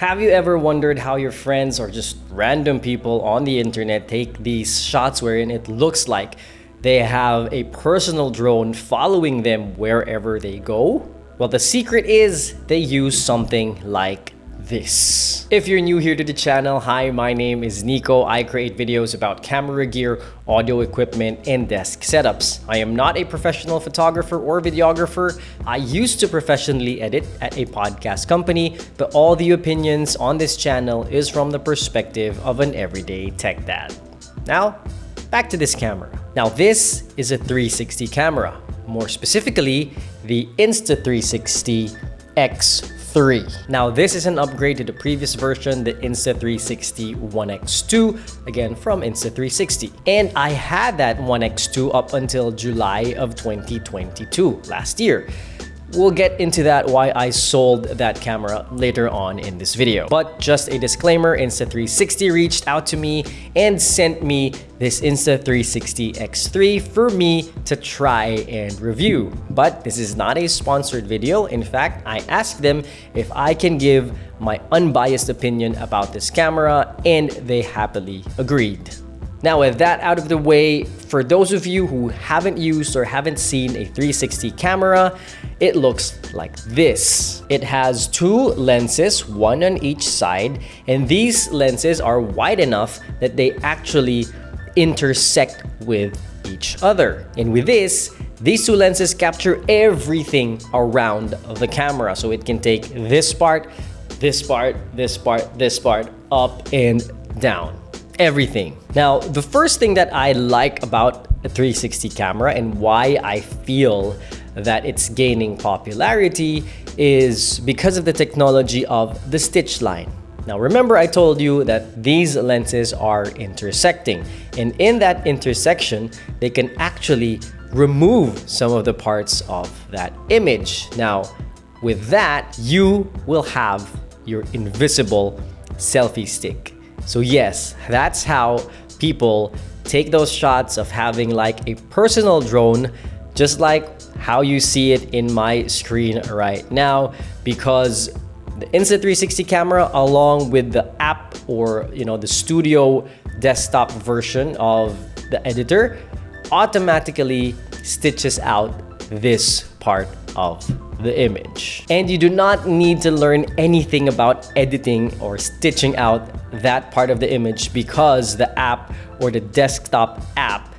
Have you ever wondered how your friends or just random people on the internet take these shots wherein it looks like they have a personal drone following them wherever they go? Well, the secret is they use something like this. If you're new here to the channel, hi, my name is Nico. I create videos about camera gear, audio equipment, and desk setups. I am not a professional photographer or videographer. I used to professionally edit at a podcast company, but all the opinions on this channel is from the perspective of an everyday tech dad. Now, back to this camera. Now, this is a 360 camera. More specifically, the Insta360 X3. Now, this is an upgrade to the previous version, the Insta360 One X2, again from Insta360. And I had that One X2 up until July of 2022, last year. We'll get into that, why I sold that camera later on in this video. But just a disclaimer, Insta360 reached out to me and sent me this Insta360 X3 for me to try and review. But this is not a sponsored video. In fact, I asked them if I can give my unbiased opinion about this camera, and they happily agreed. Now, with that out of the way, for those of you who haven't used or haven't seen a 360 camera, it looks like this. It has two lenses, one on each side, and these lenses are wide enough that they actually intersect with each other. And with this, these two lenses capture everything around the camera. So it can take this part, this part, this part, this part, up and down. Everything. Now, the first thing that I like about a 360 camera and why I feel that it's gaining popularity is because of the technology of the stitch line. Now, remember I told you that these lenses are intersecting, and in that intersection, they can actually remove some of the parts of that image. Now, with that, you will have your invisible selfie stick. So yes, that's how people take those shots of having like a personal drone, just like how you see it in my screen right now, because the Insta360 camera, along with the app or the studio desktop version of the editor, automatically stitches out this part of the image. And you do not need to learn anything about editing or stitching out that part of the image, because the app or the desktop app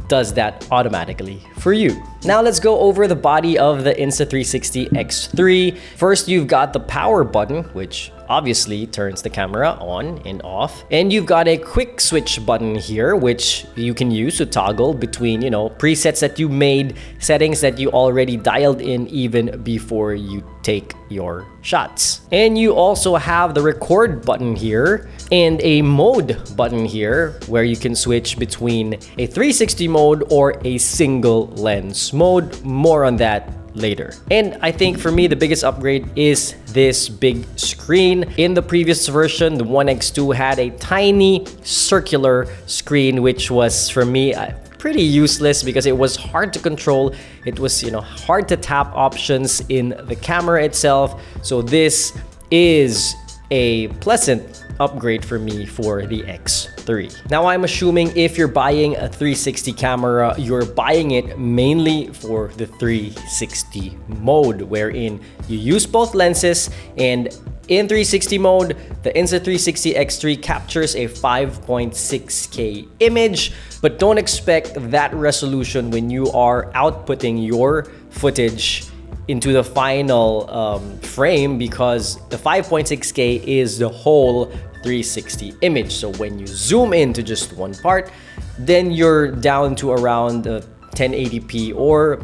does that automatically for you. Now let's go over the body of the Insta360 X3. First, you've got the power button, which obviously turns the camera on and off. And you've got a quick switch button here, which you can use to toggle between, presets that you made, settings that you already dialed in even before you take your shots. And you also have the record button here and a mode button here, where you can switch between a 360 mode or a single lens mode. More on that later. And I think for me, the biggest upgrade is this big screen. In the previous version, the One X2 had a tiny circular screen, which was for me pretty useless because it was hard to control. It was hard to tap options in the camera itself. So this is a pleasant upgrade for me for the X3. Now, I'm assuming if you're buying a 360 camera, you're buying it mainly for the 360 mode, wherein you use both lenses. And in 360 mode, the Insta360 X3 captures a 5.6K image, but don't expect that resolution when you are outputting your footage into the final frame, because the 5.6K is the whole 360 image. So when you zoom into just one part, then you're down to around 1080p or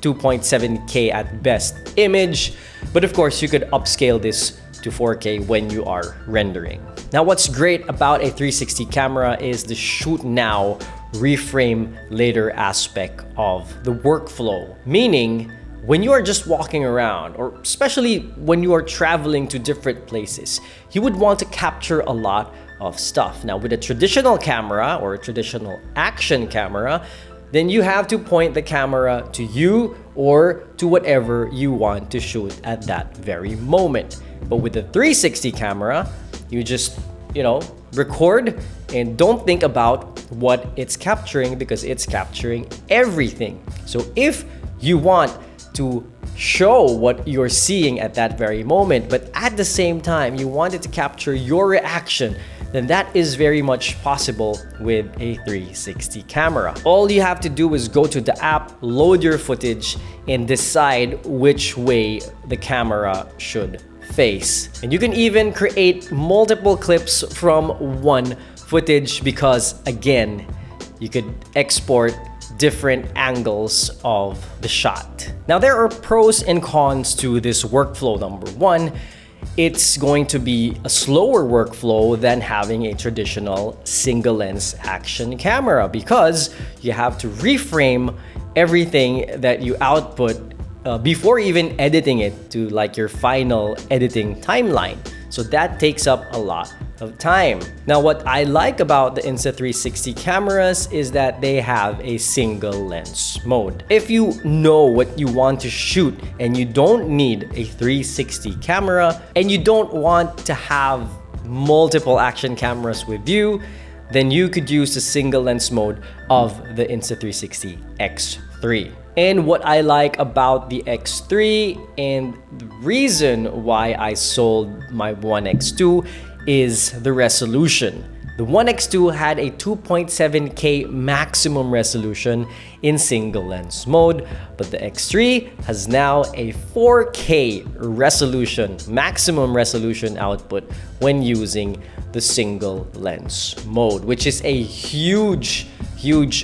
2.7K at best image. But of course, you could upscale this to 4K when you are rendering. Now, what's great about a 360 camera is the shoot now, reframe later aspect of the workflow. Meaning, when you are just walking around, or especially when you are traveling to different places, you would want to capture a lot of stuff. Now, with a traditional camera or a traditional action camera, then you have to point the camera to you or to whatever you want to shoot at that very moment. But with the 360 camera, you just, record and don't think about what it's capturing because it's capturing everything. So if you want to show what you're seeing at that very moment, but at the same time, you wanted to capture your reaction, then that is very much possible with a 360 camera. All you have to do is go to the app, load your footage, and decide which way the camera should face. And you can even create multiple clips from one footage because, again, you could export different angles of the shot. Now, there are pros and cons to this workflow. Number one, it's going to be a slower workflow than having a traditional single lens action camera because you have to reframe everything that you output before even editing it to like your final editing timeline. So that takes up a lot of time. Now, what I like about the Insta360 cameras is that they have a single lens mode. If you know what you want to shoot and you don't need a 360 camera and you don't want to have multiple action cameras with you, then you could use the single lens mode of the Insta360 X3. And what I like about the X3 and the reason why I sold my One X2 is the resolution. The One X2 had a 2.7K maximum resolution in single lens mode, but the X3 has now a 4K resolution, maximum resolution output when using the single lens mode, which is a huge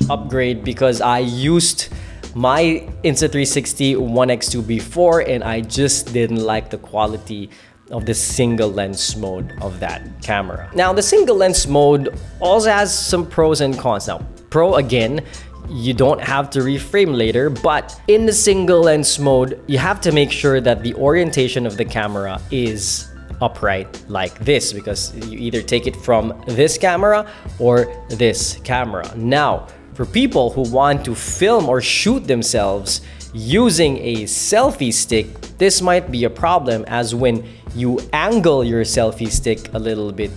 upgrade because I used my Insta360 One X2 before and I just didn't like the quality of the single lens mode of that camera. Now, the single lens mode also has some pros and cons. Now, pro again, you don't have to reframe later, but in the single lens mode, you have to make sure that the orientation of the camera is upright like this because you either take it from this camera or this camera. Now, for people who want to film or shoot themselves using a selfie stick, this might be a problem as when you angle your selfie stick a little bit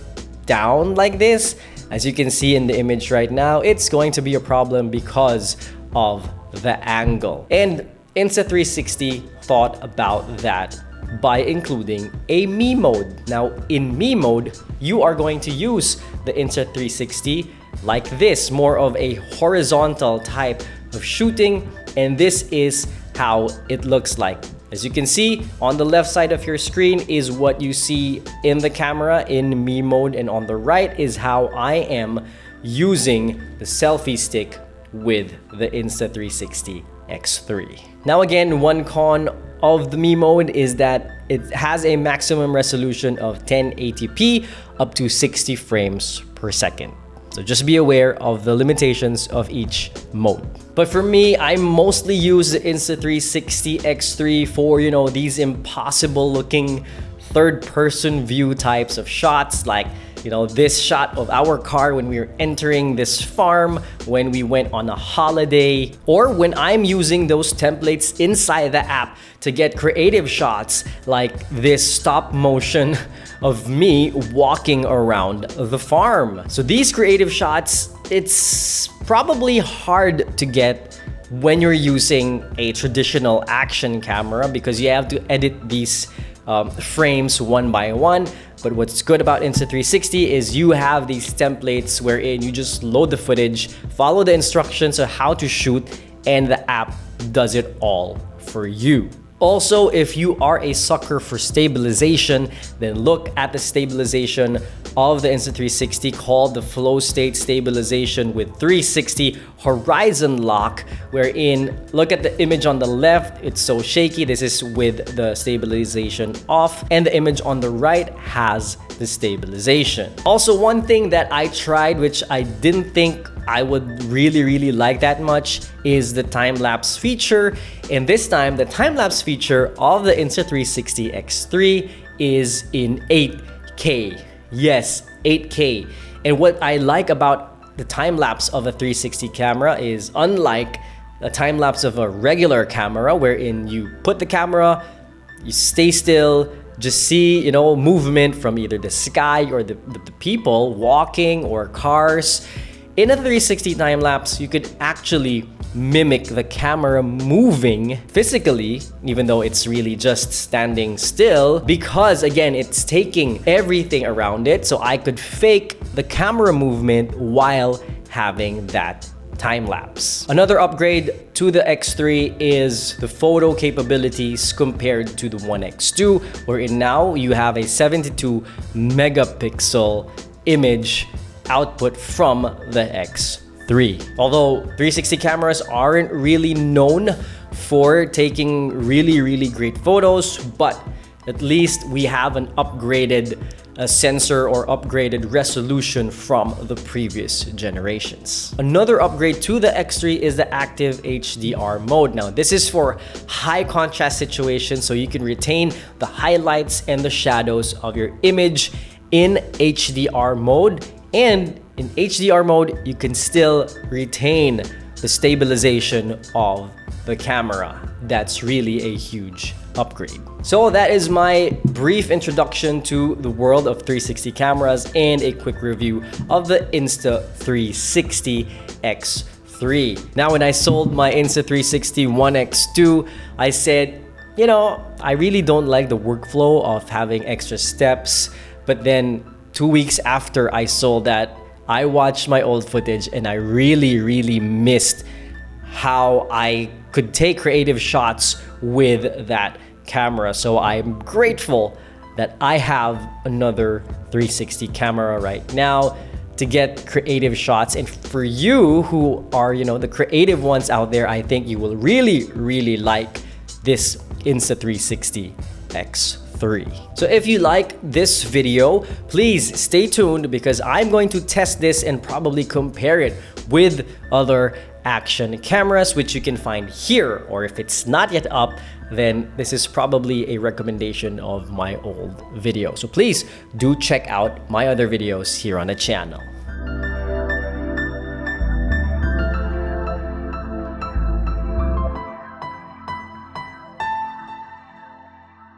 down like this, as you can see in the image right now, it's going to be a problem because of the angle. And Insta360 thought about that by including a me mode. Now, in me mode, you are going to use the Insta360 like this, more of a horizontal type of shooting, and this is how it looks like. As you can see, on the left side of your screen is what you see in the camera in me mode, and on the right is how I am using the selfie stick with the Insta360 X3. Now again, one con of the me mode is that it has a maximum resolution of 1080p up to 60 frames per second. So just be aware of the limitations of each mode. But for me, I mostly use the Insta360 X3 for, these impossible looking third-person view types of shots, like, this shot of our car when we were entering this farm, when we went on a holiday, or when I'm using those templates inside the app to get creative shots like this stop motion of me walking around the farm. So these creative shots, it's probably hard to get when you're using a traditional action camera because you have to edit these frames one by one. But what's good about Insta360 is you have these templates wherein you just load the footage, follow the instructions of how to shoot, and the app does it all for you. Also, if you are a sucker for stabilization, then look at the stabilization of the Insta360 called the Flow State Stabilization with 360 Horizon Lock, wherein, look at the image on the left, it's so shaky. This is with the stabilization off, and the image on the right has the stabilization. Also, one thing that I tried, which I didn't think I would really like that much, is the time-lapse feature. And this time, the time-lapse feature of the Insta360 X3 is in 8K. Yes, 8K. And what I like about the time-lapse of a 360 camera is, unlike a time lapse of a regular camera wherein you put the camera, you stay still, just see, you know, movement from either the sky or the people walking or cars. In a 360 time lapse, you could actually mimic the camera moving physically, even though it's really just standing still, because again, it's taking everything around it. So I could fake the camera movement while having that time lapse. Another upgrade to the X3 is the photo capabilities compared to the One X2, wherein now you have a 72 megapixel image output from the X3. Although 360 cameras aren't really known for taking really great photos, but at least we have an upgraded sensor or upgraded resolution from the previous generations. Another upgrade to the X3 is the active HDR mode. Now, this is for high contrast situations, so you can retain the highlights and the shadows of your image in HDR mode. And in HDR mode, you can still retain the stabilization of the camera. That's really a huge upgrade. So that is my brief introduction to the world of 360 cameras and a quick review of the Insta360 X3. Now, when I sold my Insta360 One X2, I said, you know, I really don't like the workflow of having extra steps. But then 2 weeks after I sold that, I watched my old footage and I really missed how I could take creative shots with that camera. So I'm grateful that I have another 360 camera right now to get creative shots. And for you who are, you know, the creative ones out there, I think you will really like this Insta360 X3. So if you like this video, please stay tuned because I'm going to test this and probably compare it with other action cameras, which you can find here. Or if it's not yet up, then this is probably a recommendation of my old video. So please do check out my other videos here on the channel.